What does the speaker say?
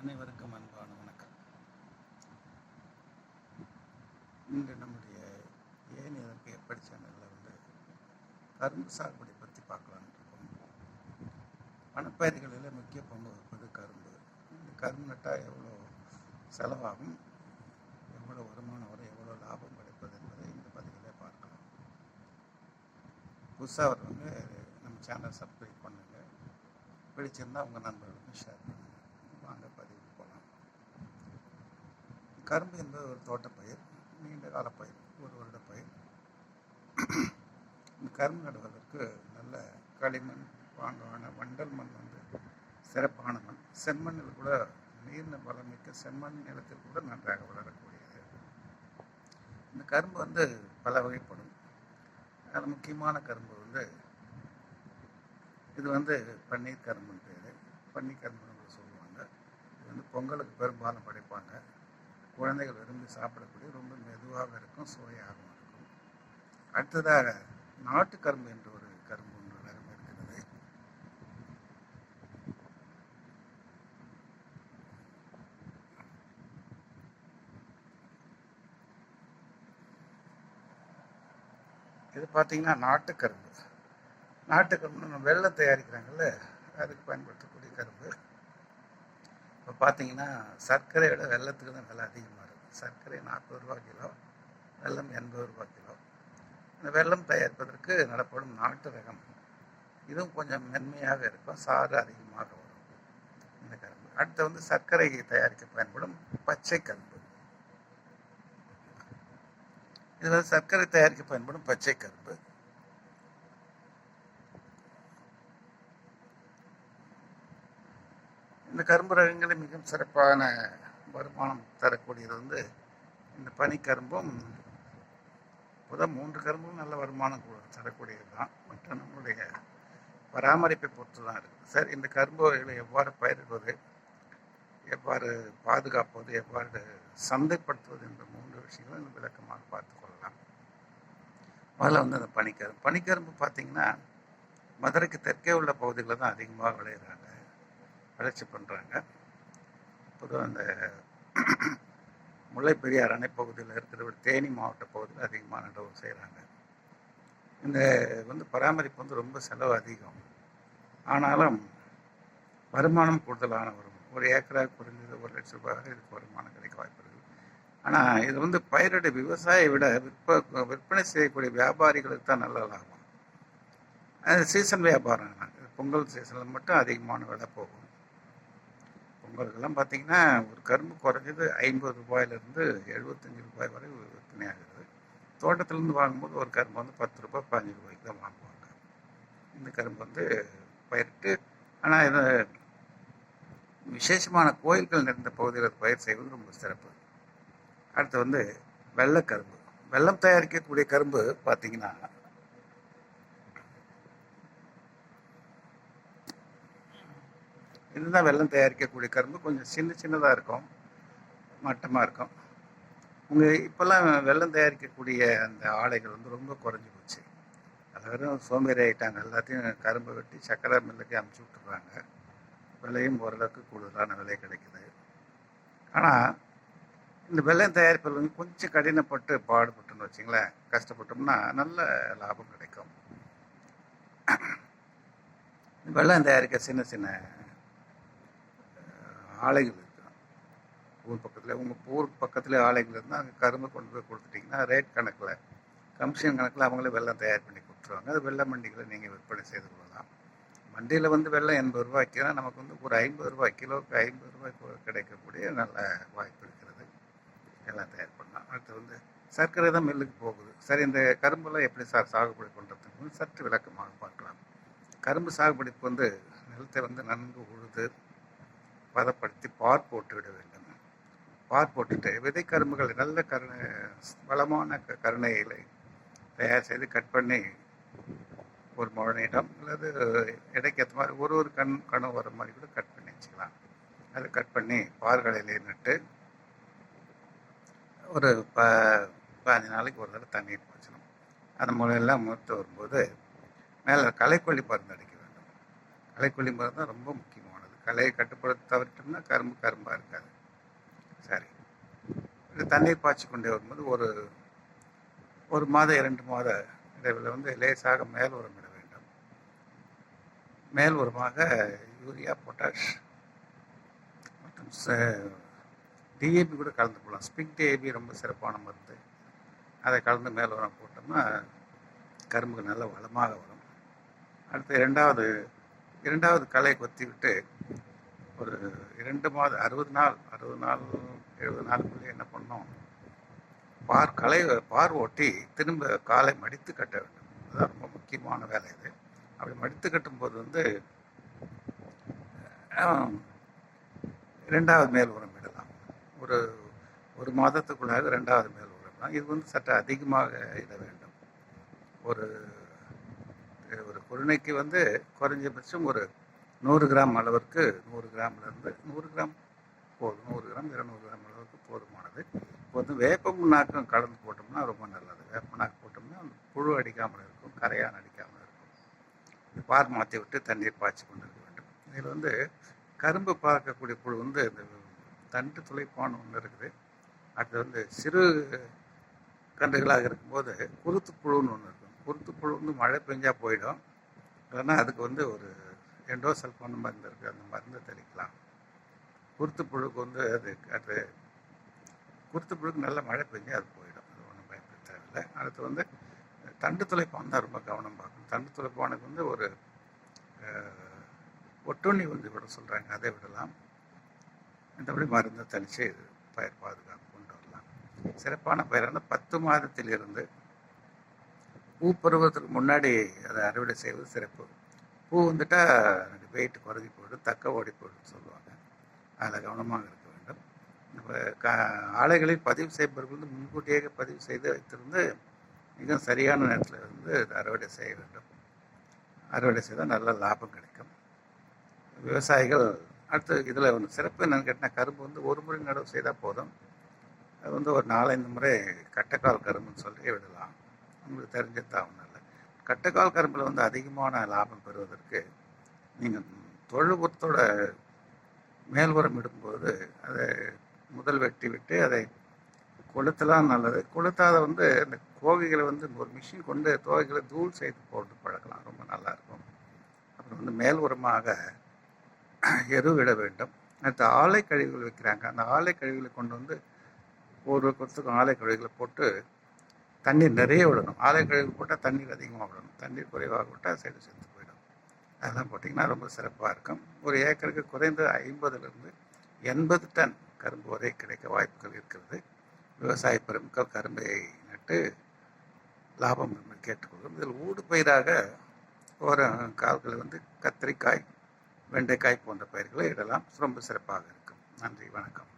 அனைவருக்கும் அன்பான வணக்கம். இன்று நம்முடைய ஏன் இதற்கு எப்படி சேனலில் கரும்பு சாகுபடி பற்றி பார்க்கலான்னு இருக்கோம். பணப்பயிர்களில் முக்கிய பங்கு வகிப்பது கரும்பு. இந்த கரும்பு நட்டால் எவ்வளோ செலவாகும், எவ்வளோ வருமானம் வரும், எவ்வளோ லாபம் கிடைப்பது என்பதை இந்த பதிவில் பார்க்கலாம். புதுசாக வரவங்க நம்ம சேனல் சப்ஸ்கிரைப் பண்ணுங்கள், பிடிச்சிருந்தால் உங்கள் நண்பர்களுக்கும் ஷேர் பண்ணுங்கள். வாங்க பதிவுக்கு போகலாம். கரும்பு என்பது ஒரு தோட்டப்பயிர், நீண்ட கால பயிர், ஒரு வருட பயிர். இந்த கரும்பு நடுவதற்கு நல்ல களிமண், பாங்கான வண்டல் மண் சிறப்பான மண். செம்மண்ணில் கூட நீர் வளமிக்க செம்மண் நிலத்தில் கூட நன்றாக வளரக்கூடியது. இந்த கரும்பு பல வகைப்படும். அதில் முக்கியமான கரும்பு இது பன்னீர் கரும்புன்னு பேர். பன்னீர் கரும்புன்னு சொல்லுவாங்க. இது பொங்கலுக்கு பெரும்பாலும் படைப்பாங்க. குழந்தைகள் விரும்பி சாப்பிடக்கூடிய ரொம்ப மெதுவாக இருக்கும், சுவையாகவும் இருக்கும். அடுத்ததாக நாட்டு கரும்பு என்ற ஒரு கரும்பு ஒன்று ரகம் இருக்கிறது. இது பார்த்தீங்கன்னா நாட்டு கரும்பு. நாட்டு கரும்பு வெல்லம் தயாரிக்கிறாங்கல்ல, அதுக்கு பயன்படுத்தக்கூடிய கரும்பு. இப்போ பார்த்தீங்கன்னா சர்க்கரையோட வெள்ளத்துக்கு தான் விலை அதிகமாக இருக்குது. சர்க்கரை 40 ரூபா கிலோ, வெல்லம் 80 ரூபா கிலோ. இந்த வெல்லம் தயாரிப்பதற்கு நடப்படும் நாட்டு ரகம். இதுவும் கொஞ்சம் மென்மையாக இருக்கும், சாறு அதிகமாக வரும் இந்த கரும்பு. அடுத்து சர்க்கரை தயாரிக்க பயன்படும் பச்சை கரும்பு. இது சர்க்கரை தயாரிக்க பயன்படும் பச்சை கரும்பு. இந்த கரும்பு ரகங்களில் மிகவும் சிறப்பான வருமானம் தரக்கூடியது இந்த பனிக்கரும்பும். இப்போதான் 3 கரும்பும் நல்ல வருமானம் தரக்கூடியது தான். மற்ற நம்மளுடைய பராமரிப்பை பொறுத்து தான் இருக்குது. சரி, இந்த கரும்புகளை எவ்வாறு பயிரிடுவது, எவ்வாறு பாதுகாப்பது, எவ்வாறு சந்தைப்படுத்துவது என்ற 3 விஷயங்களும் விளக்கமாக பார்த்து கொள்ளலாம். முதல்ல அந்த பனிக்கரும்பு பார்த்தீங்கன்னா மதுரைக்கு தெற்கே உள்ள பகுதிகளில் தான் அதிகமாக விளையிறாங்க, வளர்ச்சி பண்ணுறாங்க. பொதுவாக அந்த முல்லை பெரியார் அணை பகுதியில் இருக்கிற ஒரு தேனி மாவட்ட பகுதியில் அதிகமாக நடவு செய்கிறாங்க. இந்த பராமரிப்பு ரொம்ப செலவு அதிகம். ஆனாலும் வருமானம் கூடுதலான வரும். ஒரு ஏக்கராக குறைஞ்சது 1 லட்ச ரூபாய் வரை இதுக்கு வருமானம் கிடைக்க வாய்ப்பு இருக்குது. ஆனால் இது பயிரிட விவசாயியை விட விற்பனை செய்யக்கூடிய வியாபாரிகளுக்கு தான் நல்ல லாபம். அது சீசன் வியாபாரம். பொங்கல் சீசனில் மட்டும் அதிகமான விலை போகும். பொங்கலுக்கெல்லாம் பார்த்தீங்கன்னா ஒரு கரும்பு குறைஞ்சது 50 ரூபாயிலிருந்து 75 ரூபாய் வரை விற்பனை ஆகுது. தோட்டத்திலேருந்து வாங்கும்போது ஒரு கரும்பு 10 ரூபாய் 15 ரூபாய்க்கு தான் வாங்குவாங்க. இந்த கரும்பு பயிரிட்டு, ஆனால் இது விசேஷமான கோயில்கள் நிறைந்த பகுதியில் பயிர் செய்வது ரொம்ப சிறப்பு. அடுத்து வெள்ளைக்கரும்பு. வெல்லம் தயாரிக்கக்கூடிய கரும்பு பார்த்தீங்கன்னா இதுதான் வெல்லம் தயாரிக்கக்கூடிய கரும்பு. கொஞ்சம் சின்னதாக இருக்கும், மட்டமாக இருக்கும். இப்போல்லாம் வெல்லம் தயாரிக்கக்கூடிய அந்த ஆலைகள் ரொம்ப குறைஞ்சி போச்சு. எல்லாரும் சோம்பேறி ஆகிட்டாங்க. எல்லாத்தையும் கரும்பை வெட்டி சக்கரை மில்லுக்கு அமுச்சு விட்டுறாங்க. விலையும் ஓரளவுக்கு கூடுதலான விலை கிடைக்குது. ஆனால் இந்த வெல்லம் தயாரிப்பில் கொஞ்சம் கடினப்பட்டு பாடுபட்டுன்னு வச்சிங்களேன், கஷ்டப்பட்டோம்னா நல்ல லாபம் கிடைக்கும். வெல்லம் தயாரிக்க சின்ன சின்ன ஆலைகள் இருக்கு. ஊர் பக்கத்தில், உங்கள் ஊர் பக்கத்தில் ஆலைகள் இருந்தால் அங்கே கரும்பு கொண்டு போய் கொடுத்துட்டிங்கன்னா ரேட் கணக்கில், கமிஷன் கணக்கில் அவங்களே வெல்லம் தயார் பண்ணி கொடுத்துருவாங்க. அது வெள்ளை மண்டிகளை நீங்கள் விற்பனை செய்து கொள்ளலாம். மண்டியில் வெல்லம் 80 ரூபாய்க்குனா நமக்கு ஒரு 50 ரூபாய், கிலோவுக்கு 50 ரூபாய் கிடைக்கக்கூடிய நல்ல வாய்ப்பு இருக்கிறது. எல்லாம் தயார் பண்ணலாம். அடுத்து சர்க்கரை தான் மில்லுக்கு போகுது. சரி, இந்த கரும்பெல்லாம் எப்படி சாகுபடி பண்ணுறதுக்கு சற்று விளக்கமாக பார்க்கலாம். கரும்பு சாகுபடிக்கு நிலத்தை நன்கு உழுது பதப்படுத்தி பார் போட்டு விட வேண்டும். பார் போட்டுட்டு விதை கரும்புகள் நல்ல வளமான கருணைகளை தயார் செய்து கட் பண்ணி ஒரு முழனிடம் அல்லது எடைக்கு ஏற்ற மாதிரி ஒரு கணம் வர மாதிரி கூட கட் பண்ணி வச்சுக்கலாம். அதை கட் பண்ணி பார்களிலே நட்டு ஒரு 15 நாளைக்கு ஒரு தடவை தண்ணீர் பாய்ச்சணும். அந்த முளையெல்லாம் மூத்து வரும்போது மேலே களைக்கொல்லி மருந்து அடிக்க வேண்டும். களைக்கொல்லி மருந்து தான் ரொம்ப முக்கியமானது களையை கட்டுப்படுத்த தவிர்த்தோம்னா கரும்பு கரும்பாக இருக்காது. சரி, தண்ணீர் பாய்ச்சி கொண்டே வரும்போது ஒரு 1 மாதம் 2 மாத இடைவெளியில் வந்து லேசாக மேல் உரம் இட வேண்டும். மேல் உரமாக யூரியா, பொட்டாஷ் மற்றும் டிஏபி கூட கலந்து போடலாம். ஸ்பிக் டிஏபி ரொம்ப சிறப்பான மருந்து. அதை கலந்து மேல் உரம் போட்டோம்னா கரும்புக்கு நல்ல வளமாக வரும். அடுத்து இரண்டாவது களை கொத்தி விட்டு ஒரு 2 மாதம் 60 நாள் 70 நாளுக்குள்ளே என்ன பண்ணோம், பார் ஓட்டி திரும்ப காலை மடித்து கட்ட வேண்டும். அதுதான் ரொம்ப முக்கியமான வேலை இது. அப்படி மடித்து கட்டும்போது வந்து 2வது மேல் உரம் இடலாம். ஒரு மாதத்துக்குள்ளாக 2வது மேல் உரம் தான். இது வந்து சற்று அதிகமாக இட வேண்டும். ஒரு குருணைக்கு வந்து குறைஞ்சபட்சம் ஒரு 100 கிராம் அளவிற்கு 100 கிராம்லேருந்து 100 கிராம் போதும். 100 கிராம் 200 கிராம் அளவுக்கு போதுமானது. இப்போ வந்து வேப்பமுன்னாக்கம் கலந்து போட்டோம்னா ரொம்ப நல்லது. வேப்பநாக்கு போட்டோம்னா அந்த புழு அடிக்காமல் இருக்கும், கரையான் அடிக்காமல் இருக்கும். பார் மாற்றி விட்டு தண்ணீர் பாய்ச்சி கொண்டு இருக்க வேண்டும். இதில் வந்து கரும்பு பார்க்கக்கூடிய புழு வந்து இந்த தண்டு துளைப்பான் ஒன்று இருக்குது. அடுத்து வந்து சிறு கன்றுகளாக இருக்கும்போது குருத்து புழுன்னு ஒன்று இருக்கும். குருத்து புழு வந்து மழை பெஞ்சால் போயிடும். இல்லைன்னா அதுக்கு வந்து ஒரு எண்டோசல்ஃபான் மருந்து இருக்குது, அந்த மருந்து தெளிக்கலாம். குருத்து புழுக்கு வந்து அது குருத்து புழுக்கு நல்ல மழை பெஞ்சு அது போயிடும். அது ஒன்றும் பயப்பட தேவையில்லை. அடுத்து வந்து தண்டு துளைப்பான் தான் ரொம்ப கவனம் பார்க்கணும். தண்டு துளைப்பானுக்கு வந்து ஒரு ஒட்டுண்ணி வந்து விட சொல்கிறாங்க, அதை விடலாம். மற்றபடி மருந்தை தெளித்து பயிர் பாதுகாப்பு கொண்டு வரலாம். சிறப்பான பயிரான 10 மாதத்திலிருந்து பூ பருவத்துக்கு முன்னாடி அதை அறுவடை செய்வது சிறப்பு. பூ வந்துட்டால் வெயிட் குறைஞ்சி போய்டும், தக்க ஓடி போய்டும் சொல்லுவாங்க. அதில் கவனமாக இருக்க வேண்டும். இப்போ ஆலைகளில் பதிவு செய்பவர்கள் வந்து முன்கூட்டியாக பதிவு செய்து வைத்திருந்து மிக சரியான நேரத்தில் வந்து அறுவடை செய்ய வேண்டும். அறுவடை செய்தால் நல்ல லாபம் கிடைக்கும். விவசாயிகள் அடுத்து இதில் ஒன்று சிறப்பு என்னென்னு கேட்டால், கரும்பு வந்து ஒரு முறை நடவு செய்தால் போதும். அது வந்து ஒரு 4-5 முறை கட்டைக்கால் கரும்புன்னு சொல்லி விடலாம். உங்களுக்கு தெரிஞ்சதான் ஒன்றும் இல்லை. கட்டைக்கால் கரும்பில் வந்து அதிகமான லாபம் பெறுவதற்கு நீங்கள் தொழு உரத்தோட மேல் உரம் இடும்போது அதை முதல் வெட்டி விட்டு அதை கொளுத்தலாம் நல்லது. கொளுத்தாத வந்து இந்த கோகைகளை வந்து ஒரு மிஷின் கொண்டு தோகைகளை தூள் செய்து போட்டு பழக்கலாம், ரொம்ப நல்லாயிருக்கும். அப்புறம் வந்து மேல் உரமாக எருவிட வேண்டும். அடுத்து ஆலை கழிவுகள் வைக்கிறாங்க. அந்த ஆலை கழிவுகளை கொண்டு வந்து ஒரு கொத்துக்கும் ஆலை கழிவுகளை போட்டு தண்ணீர் நிறைய விடணும். ஆலை கழிவு போட்டால் தண்ணீர் அதிகமாக விடணும். தண்ணீர் குறைவாக விட்டால் செத்து போயிடும். அதெல்லாம் போட்டிங்கன்னா ரொம்ப சிறப்பாக இருக்கும். ஒரு ஏக்கருக்கு குறைந்த 50லிருந்து 80 டன் கரும்பு வரை கிடைக்க வாய்ப்புகள் இருக்கிறது. விவசாய பெருமக்கள் கரும்பை நட்டு லாபம் கேட்டுக்கொள்ளும். இதில் ஊடு பயிராக ஒரு கால்களை வந்து கத்திரிக்காய், வெண்டைக்காய் போன்ற பயிர்களை இடலாம். ரொம்ப சிறப்பாக இருக்கும். நன்றி, வணக்கம்.